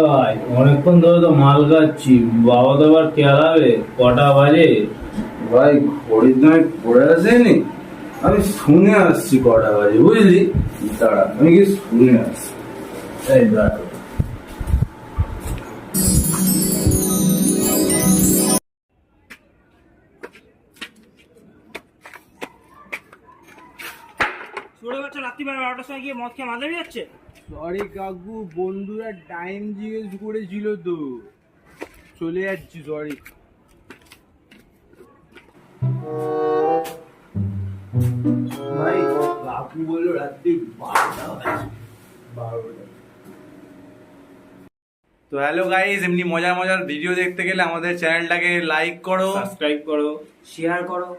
ভাই অনেকক্ষণ ধরে তো মাল খাচ্ছি, বাবা তো আবার কেলাবে। কটা বাজে? ভাই ঘড়ির দামে পড়ে আসেনি, আমি শুনে আসছি কটা বাজে, বুঝলি? দাঁড়া, আমি কি শুনে আসছি। এই দাঁড়া। রাত্রিবেলা 12টার সময় গিয়ে মদ খেয়ে মাঝে যাচ্ছে। সরি কাকু, বন্ধুরা টাইম জিজ্ঞেস করেছিল তো, চলে যাচ্ছি। সরি। ভাই কাকু বললো রাত্রি 12টা বাজে। তো হ্যালো গাইস, এমনি মজার মজার ভিডিও দেখতে গেলে আমাদের চ্যানেলটাকে লাইক করো, সাবস্ক্রাইব করো, শেয়ার করো।